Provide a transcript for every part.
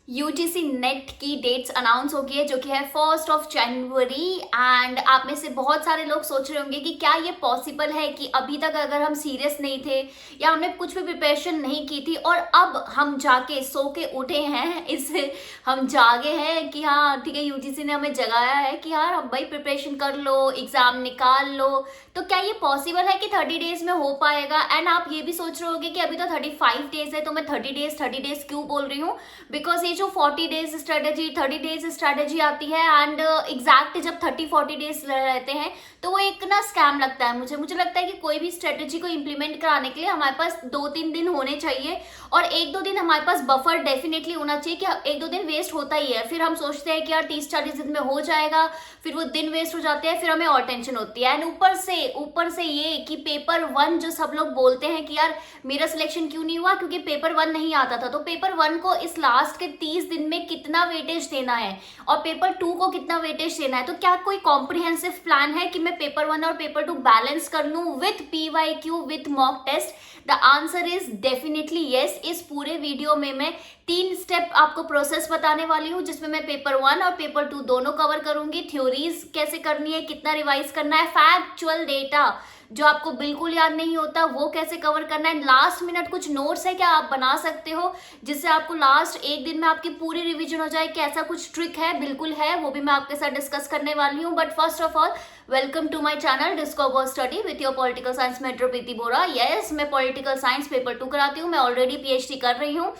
UGC net की dates announce हो गई है जो कि है 1 जनवरी एंड आप में से बहुत सारे लोग सोच रहे होंगे कि क्या ये पॉसिबल है कि अभी तक अगर हम सीरियस नहीं थे या हमने कुछ भी प्रिपरेशन नहीं की थी और अब हम जाके सो के उठे हैं, इससे हम जागे हैं कि हाँ ठीक है यूजीसी ने हमें जगाया है कि यार अब भाई प्रिपरेशन कर लो, एग्जाम निकाल लो। तो क्या ये पॉसिबल है कि 30 डेज में हो पाएगा? एंड आप ये भी सोच रहे होगे कि अभी तो 35 डेज है तो मैं 30 डेज क्यों बोल रही हूँ, बिकॉज ये जो 40 डेज स्ट्रेटेजी 30 डेज स्ट्रेटेजी आती है एंड एग्जैक्ट जब 30-40 डेज रहते हैं तो वो एक ना स्कैम लगता है। मुझे लगता है कि कोई भी स्ट्रेटेजी को इम्प्लीमेंट कराने के लिए हमारे पास 2-3 दिन होने चाहिए और 1-2 दिन हमारे पास बफर डेफिनेटली होना चाहिए कि 1-2 दिन वेस्ट होता ही है। फिर हम सोचते हैं कि यार 30-40 दिन में हो जाएगा, फिर वो दिन वेस्ट हो जाते हैं, फिर हमें और टेंशन होती है। एंड ऊपर से ये कि पेपर 1 जो सब लोग बोलते हैं कि यार मेरा सिलेक्शन क्यों नहीं हुआ क्योंकि पेपर 1 नहीं आता था, तो पेपर 1 को इस लास्ट के 30 दिन में कितना वेटेज देना है और पेपर 2 को कितना वेटेज देना है। तो क्या कोई कॉम्प्रिहेंसिव प्लान है कि मैं पेपर 1 और पेपर 2 बैलेंस कर लूं with PYQ with mock test? The answer is definitely yes. इस पूरे वीडियो में मैं 3 स्टेप आपको प्रोसेस बताने वाली हूँ जिसमें मैं पेपर 1 और पेपर 2 दोनों कवर करूंगी। थ्योरीज कैसे करनी है, कितना रिवाइज करना है, फैक्चुअल डेटा जो आपको बिल्कुल याद नहीं होता वो कैसे कवर करना है, लास्ट मिनट कुछ नोट्स है क्या आप बना सकते हो जिससे आपको लास्ट 1 दिन में आपकी पूरी रिवीजन हो जाए, कि ऐसा कुछ ट्रिक है? बिल्कुल है, वो भी मैं आपके साथ डिस्कस करने वाली हूँ। But first of all welcome to my channel discover study with your political science metro Preeti Bora. Yes, मैं पॉलिटिकल साइंस पेपर 2 कराती हूँ, मैं ऑलरेडी पीएचडी कर रही हूँ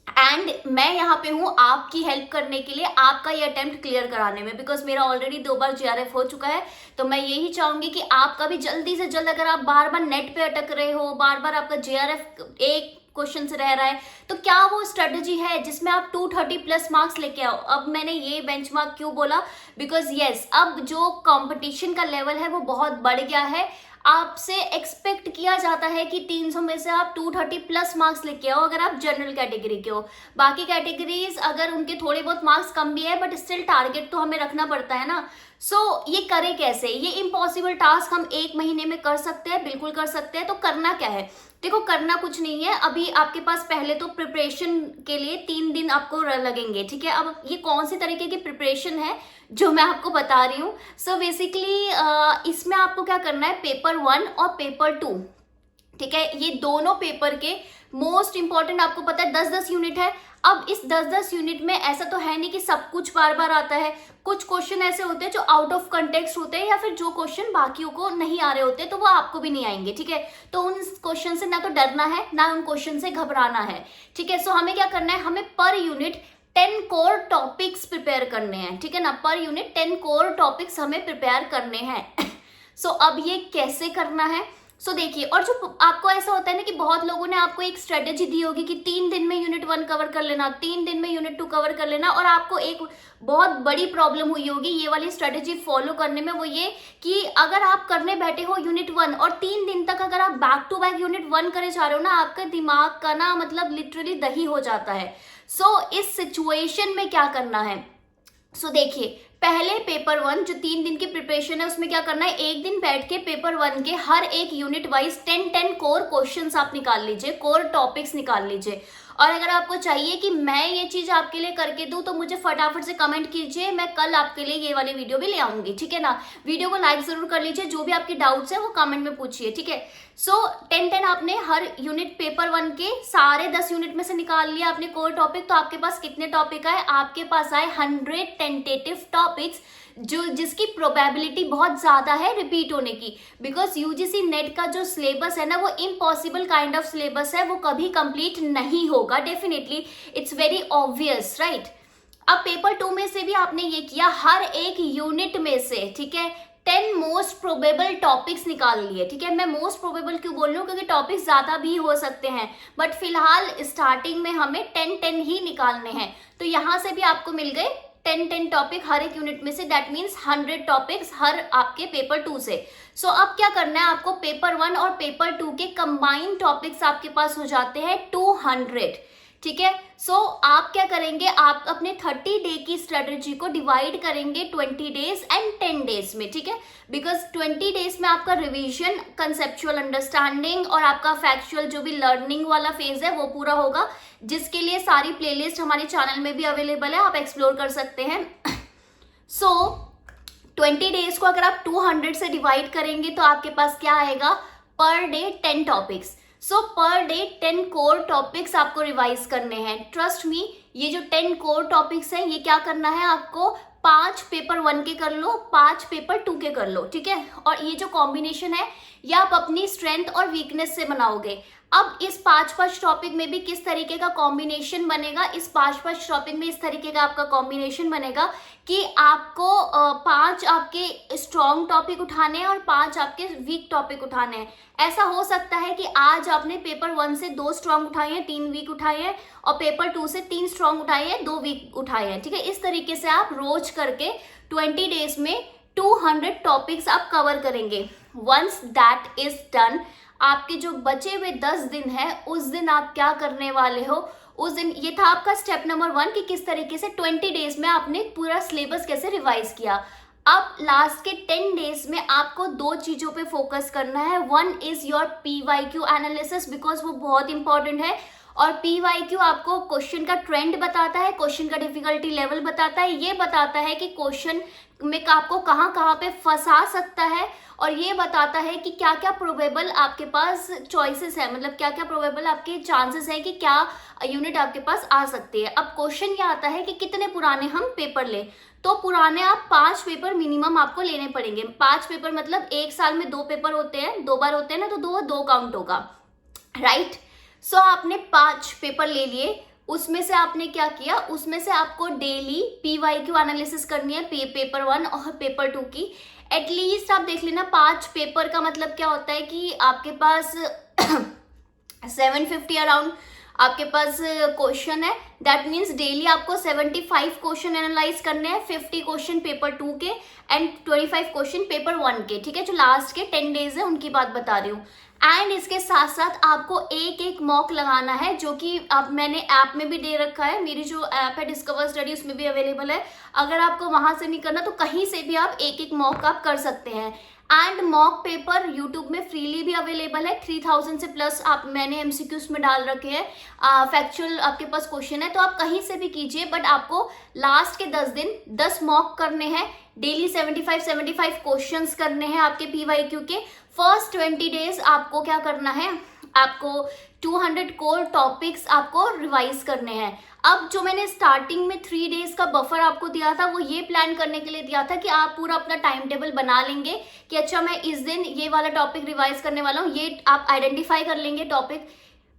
एंड मैं यहाँ पे हूँ आपकी हेल्प करने के लिए, आपका ये अटेम्प्ट क्लियर कराने में, बिकॉज मेरा ऑलरेडी 2 बार जीआरएफ हो चुका है। तो मैं यही चाहूंगी कि आपका भी जल्दी से जल्द, अगर आप बार बार नेट पे अटक रहे हो, बार बार आपका जीआरएफ एक क्वेश्चन से रह रहा है, तो क्या वो स्ट्रेटेजी है जिसमें आप 230 प्लस मार्क्स लेके आओ? अब मैंने ये बेंचमार्क क्यों बोला, बिकॉज यस अब जो कंपटीशन का लेवल है वो बहुत बढ़ गया है। आपसे एक्सपेक्ट किया जाता है कि 300 में से आप 230 प्लस मार्क्स लेके आओ अगर आप जनरल कैटेगरी के हो। बाकी कैटेगरीज अगर उनके थोड़े बहुत मार्क्स कम भी है बट स्टिल टारगेट तो हमें रखना पड़ता है ना। ये करे कैसे? ये इम्पॉसिबल टास्क हम 1 महीने में कर सकते हैं, बिल्कुल कर सकते हैं। तो करना क्या है? देखो, करना कुछ नहीं है। अभी आपके पास पहले तो प्रिपरेशन के लिए 3 दिन आपको लगेंगे, ठीक है। अब ये कौन सी तरीके की प्रिपरेशन है जो मैं आपको बता रही हूँ? सो बेसिकली इसमें आपको क्या करना है, पेपर 1 और पेपर 2, ठीक है, ये दोनों पेपर के मोस्ट इंपॉर्टेंट, आपको पता है 10-10 यूनिट है। अब इस 10-10 यूनिट में ऐसा तो है नहीं कि सब कुछ बार बार आता है, कुछ क्वेश्चन ऐसे होते हैं जो आउट ऑफ कंटेक्स्ट होते हैं या फिर जो क्वेश्चन बाकियों को नहीं आ रहे होते तो वो आपको भी नहीं आएंगे, ठीक है। तो उन क्वेश्चन से ना तो डरना है ना उन क्वेश्चन से घबराना है, ठीक है। सो हमें क्या करना है, हमें per unit 10 core topics prepare करने हैं, ठीक है ना। पर यूनिट 10 कोर टॉपिक्स हमें प्रिपेयर करने हैं। अब ये कैसे करना है? देखिए, और जो आपको ऐसा होता है ना कि बहुत लोगों ने आपको एक स्ट्रेटेजी दी होगी कि 3 दिन में यूनिट 1 कवर कर लेना, 3 दिन में यूनिट 2 कवर कर लेना, और आपको एक बहुत बड़ी प्रॉब्लम हुई होगी ये वाली स्ट्रेटेजी फॉलो करने में। वो ये कि अगर आप करने बैठे हो यूनिट 1 और 3 दिन तक अगर आप बैक टू बैक यूनिट 1 करे जा रहे हो ना, आपका दिमाग का ना मतलब लिटरली दही हो जाता है। इस सिचुएशन में क्या करना है? देखिए, पहले पेपर 1 जो 3 दिन की प्रिपरेशन है उसमें क्या करना है, एक दिन बैठ के पेपर 1 के हर एक यूनिट वाइज 10-10 कोर क्वेश्चंस आप निकाल लीजिए, कोर टॉपिक्स निकाल लीजिए। और अगर आपको चाहिए कि मैं ये चीज आपके लिए करके दूं तो मुझे फटाफट से कमेंट कीजिए, मैं कल आपके लिए ये वाली वीडियो भी ले आऊंगी, ठीक है ना। वीडियो को लाइक जरूर कर लीजिए, जो भी आपकी डाउट्स है वो कमेंट में पूछिए, ठीक है। 10-10 आपने हर यूनिट पेपर 1 के सारे 10 यूनिट में से निकाल लिया आपने कोर टॉपिक। तो आपके पास कितने टॉपिक आए? आपके पास आए 100 टेंटेटिव टॉपिक्स, जिसकी प्रोबेबिलिटी बहुत ज्यादा है रिपीट होने की, बिकॉज यूजीसी नेट का जो सिलेबस है ना वो इम्पॉसिबल काइंड ऑफ सिलेबस है, वो कभी कंप्लीट नहीं होगा definitely, it's very obvious, right. अब पेपर 2 में से भी आपने ये किया, हर एक यूनिट में से, ठीक है, 10 मोस्ट प्रोबेबल टॉपिक्स निकाल लिए, ठीक है। मैं मोस्ट प्रोबेबल क्यों बोल रही हूँ, क्योंकि टॉपिक्स ज्यादा भी हो सकते हैं, बट फिलहाल स्टार्टिंग में हमें 10-10 ही निकालने हैं। तो यहां से भी आपको मिल गए 10-10 टॉपिक हर एक यूनिट में से, दैट मीन्स 100 टॉपिक्स हर आपके पेपर 2 से। अब क्या करना है आपको, पेपर 1 और पेपर 2 के कंबाइंड टॉपिक्स आपके पास हो जाते हैं 200, ठीक है। सो आप क्या करेंगे, आप अपने 30 डे की स्ट्रेटजी को डिवाइड करेंगे 20 डेज एंड 10 डेज में, ठीक है। बिकॉज 20 डेज में आपका रिवीजन, कंसेप्चुअल अंडरस्टैंडिंग और आपका फैक्चुअल जो भी लर्निंग वाला फेज है वो पूरा होगा, जिसके लिए सारी प्लेलिस्ट हमारे चैनल में भी अवेलेबल है, आप एक्सप्लोर कर सकते हैं। सो 20 डेज को अगर आप 200 से डिवाइड करेंगे तो आपके पास क्या आएगा, पर डे 10 टॉपिक्स। सो पर डे 10 कोर टॉपिक्स आपको रिवाइज करने हैं। ट्रस्ट मी, ये जो 10 कोर टॉपिक्स हैं ये क्या करना है आपको, 5 पेपर 1 के कर लो, 5 पेपर 2 के कर लो, ठीक है। और ये जो कॉम्बिनेशन है ये आप अपनी स्ट्रेंथ और वीकनेस से बनाओगे। अब इस 5 टॉपिक में भी किस तरीके का कॉम्बिनेशन बनेगा, इस 5 टॉपिक में इस तरीके का आपका कॉम्बिनेशन बनेगा कि आपको 5 आपके स्ट्रॉन्ग टॉपिक उठाने हैं और 5 आपके वीक टॉपिक उठाने हैं। ऐसा हो सकता है कि आज आपने पेपर 1 से 2 स्ट्रॉन्ग उठाए हैं, 3 वीक उठाए हैं, और पेपर 2 से 3 स्ट्रॉन्ग उठाए हैं, 2 वीक उठाए हैं, ठीक है। इस तरीके से आप रोज करके 20 डेज में 200 टॉपिक्स आप कवर करेंगे। वंस दैट इज डन, आपके जो बचे हुए 10 दिन है उस दिन आप क्या करने वाले हो, उस दिन, ये था आपका स्टेप नंबर 1 कि किस तरीके से 20 डेज में आपने पूरा सिलेबस कैसे रिवाइज किया। अब लास्ट के 10 डेज में आपको 2 चीजों पे फोकस करना है। 1 is your PYQ analysis, because वो बहुत इंपॉर्टेंट है, और PYQ आपको क्वेश्चन का ट्रेंड बताता है, क्वेश्चन का डिफिकल्टी लेवल बताता है, ये बताता है कि क्वेश्चन में आपको कहाँ कहाँ पे फंसा सकता है, और ये बताता है कि क्या क्या प्रोबेबल आपके पास चॉइसेस है, मतलब क्या क्या प्रोबेबल आपके चांसेस है कि क्या यूनिट आपके पास आ सकती है। अब क्वेश्चन ये आता है कि कितने पुराने हम पेपर लें, तो पुराने आप 5 पेपर मिनिमम आपको लेने पड़ेंगे। 5 पेपर मतलब एक साल में 2 पेपर होते हैं, 2 बार होते हैं ना, तो 2 काउंट होगा, राइट। सो आपने 5 पेपर ले लिए, उसमें से आपने क्या किया, उसमें से आपको डेली PYQ एनालिसिस करनी है, पेपर 1 और पेपर 2 की। एटलीस्ट आप देख लेना 5 पेपर का मतलब क्या होता है कि आपके पास 750 अराउंड आपके पास क्वेश्चन है। दैट मीन्स डेली आपको 75 क्वेश्चन एनालाइज करने हैं, 50 क्वेश्चन पेपर 2 के एंड 25 क्वेश्चन पेपर 1 के, ठीक है। जो लास्ट के 10 डेज है उनकी बात बता रही हूँ। एंड इसके साथ साथ आपको एक मॉक लगाना है, जो कि अब मैंने ऐप में भी दे रखा है, मेरी जो ऐप है डिस्कवर स्टडी उसमें भी अवेलेबल है। अगर आपको वहां से नहीं करना तो कहीं से भी आप एक मॉक आप कर सकते हैं। एंड मॉक पेपर यूट्यूब में फ्रीली भी अवेलेबल है, 3000 से प्लस आप मैंने MCQs में डाल रखे हैं। फैक्चुअल आपके पास क्वेश्चन है तो आप कहीं से भी कीजिए, बट आपको लास्ट के 10 दिन 10 मॉक करने हैं, डेली 75 क्वेश्चंस करने हैं आपके PYQ के। फर्स्ट 20 डेज आपको क्या करना है, आपको 200 कोर टॉपिक्स आपको रिवाइज करने हैं। अब जो मैंने स्टार्टिंग में 3 डेज का बफर आपको दिया था वो ये प्लान करने के लिए दिया था कि आप पूरा अपना टाइम टेबल बना लेंगे कि अच्छा मैं इस दिन ये वाला टॉपिक रिवाइज करने वाला हूँ, ये आप आइडेंटिफाई कर लेंगे टॉपिक।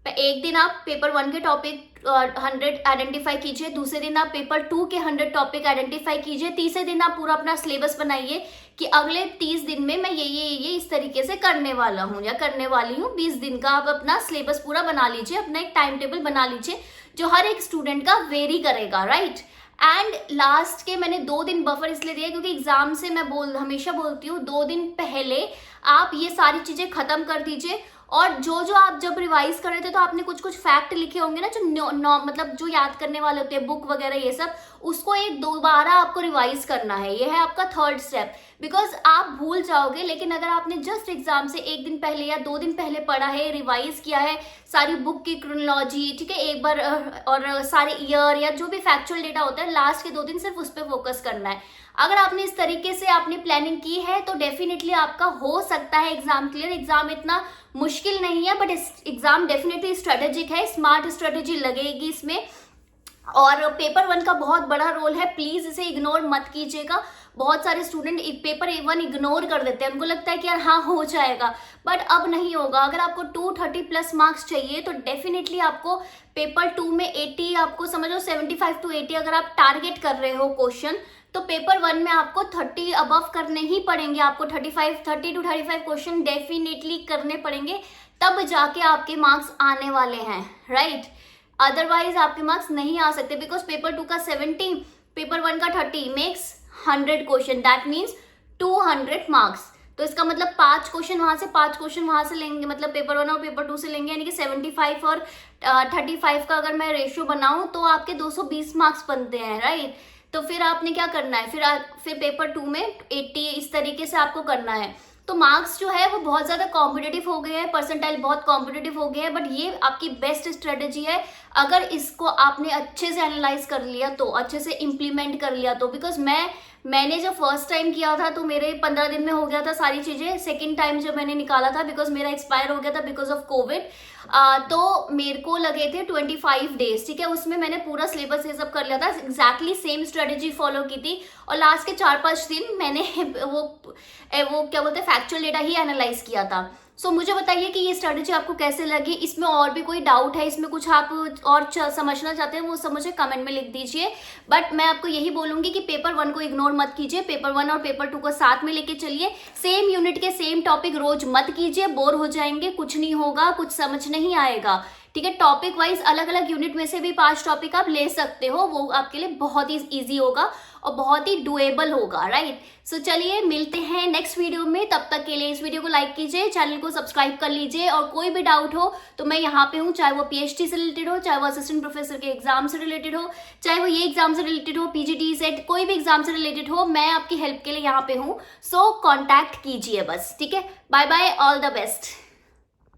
एक दिन आप पेपर 1 के टॉपिक 100 आइडेंटिफाई कीजिए, दूसरे दिन आप पेपर 2 के 100 टॉपिक आइडेंटिफाई कीजिए, तीसरे दिन आप पूरा अपना सिलेबस बनाइए कि अगले 30 दिन में मैं ये इस तरीके से करने वाला हूँ या करने वाली हूँ। 20 दिन का आप अपना सिलेबस पूरा बना लीजिए, अपना एक टाइम टेबल बना लीजिए जो हर एक स्टूडेंट का वेरी करेगा, राइट। एंड लास्ट के मैंने 2 दिन बफर इसलिए दिया क्योंकि एग्जाम से मैं हमेशा बोलती हूँ 2 दिन पहले आप ये सारी चीजें खत्म कर दीजिए। और जो आप जब रिवाइज कर रहे थे तो आपने कुछ फैक्ट लिखे होंगे ना, जो मतलब जो याद करने वाले होते हैं बुक वगैरह ये सब, उसको एक दोबारा आपको रिवाइज करना है। ये है आपका 3rd स्टेप, बिकॉज आप भूल जाओगे। लेकिन अगर आपने जस्ट एग्जाम से 1 दिन पहले या 2 दिन पहले पढ़ा है, रिवाइज किया है सारी बुक की क्रोनोलॉजी, ठीक है, एक बार और सारे ईयर या जो भी फैक्चुअल डेटा होता है, लास्ट के 2 दिन सिर्फ उस पर फोकस करना है। अगर आपने इस तरीके से आपने प्लानिंग की है तो डेफिनेटली आपका हो सकता है एग्जाम क्लियर। एग्जाम इतना मुश्किल नहीं है, बट एग्जाम डेफिनेटली स्ट्रेटेजिक है, स्मार्ट स्ट्रेटेजी लगेगी इसमें। और पेपर 1 का बहुत बड़ा रोल है, प्लीज इसे इग्नोर मत कीजिएगा। बहुत सारे स्टूडेंट पेपर 1 इग्नोर कर देते हैं, उनको लगता है कि यार हाँ हो जाएगा, बट अब नहीं होगा। अगर आपको 230 प्लस मार्क्स चाहिए तो डेफिनेटली आपको पेपर 2 में 80, आपको समझो 75 to 80 अगर आप टारगेट कर रहे हो क्वेश्चन, तो पेपर 1 में आपको 30 अबव करने ही पड़ेंगे। आपको 30 to 35 क्वेश्चन डेफिनेटली करने पड़ेंगे, तब जाके आपके मार्क्स आने वाले हैं, राइट। अदरवाइज आपके मार्क्स नहीं आ सकते, बिकॉज पेपर 2 का 70, पेपर 1 का 30 makes 100 question, that means 200 marks. तो इसका मतलब 5 क्वेश्चन वहां से 5 क्वेश्चन वहां से लेंगे, मतलब पेपर 1 और पेपर 2 से लेंगे, यानी कि 75 और 35 का अगर मैं रेशियो बनाऊं तो आपके 220 मार्क्स बनते हैं, राइट। तो फिर आपने क्या करना है, फिर पेपर 2 में 80, इस तरीके से आपको करना है। तो मार्क्स जो है वो बहुत ज़्यादा कॉम्पिटिटिव हो गए हैं, परसेंटाइल बहुत कॉम्पिटिटिव हो गए हैं, बट ये आपकी बेस्ट स्ट्रेटेजी है अगर इसको आपने अच्छे से एनालाइज कर लिया तो, अच्छे से इम्प्लीमेंट कर लिया तो। बिकॉज मैंने जब फर्स्ट टाइम किया था तो मेरे 15 दिन में हो गया था सारी चीज़ें। सेकेंड टाइम जब मैंने निकाला था, बिकॉज मेरा एक्सपायर हो गया था बिकॉज ऑफ कोविड, तो मेरे को लगे थे 25 डेज, ठीक है। उसमें मैंने पूरा सिलेबस ये सब कर लिया था, एग्जैक्टली सेम स्ट्रेटेजी फॉलो की थी, और लास्ट के 4-5 दिन मैंने वो क्या बोलते हैं फैक्चुअल डेटा ही एनालाइज किया था। सो मुझे बताइए कि ये स्ट्रेटेजी आपको कैसे लगी, इसमें और भी कोई डाउट है, इसमें कुछ आप और समझना चाहते हैं वो सब मुझे कमेंट में लिख दीजिए। बट मैं आपको यही बोलूंगी कि पेपर 1 को इग्नोर मत कीजिए, पेपर 1 और पेपर 2 को साथ में लेके चलिए, सेम यूनिट के सेम टॉपिक रोज मत कीजिए, बोर हो जाएंगे, कुछ नहीं होगा, कुछ समझ नहीं आएगा, ठीक है। टॉपिक वाइज अलग अलग यूनिट में से भी 5 टॉपिक आप ले सकते हो, वो आपके लिए बहुत ही ईजी होगा और बहुत ही डुएबल होगा, राइट। सो चलिए मिलते हैं नेक्स्ट वीडियो में, तब तक के लिए इस वीडियो को लाइक कीजिए, चैनल को सब्सक्राइब कर लीजिए, और कोई भी डाउट हो तो मैं यहाँ पे हूँ, चाहे वो PhD से रिलेटेड हो, चाहे वो असिस्टेंट प्रोफेसर के एग्जाम से रिलेटेड हो, चाहे वो ये एग्जाम से रिलेटेड हो, PGT सेट, कोई भी एग्जाम से रिलेटेड हो, मैं आपकी हेल्प के लिए यहाँ पे हूँ। सो कॉन्टैक्ट कीजिए बस, ठीक है। Bye bye, all the best.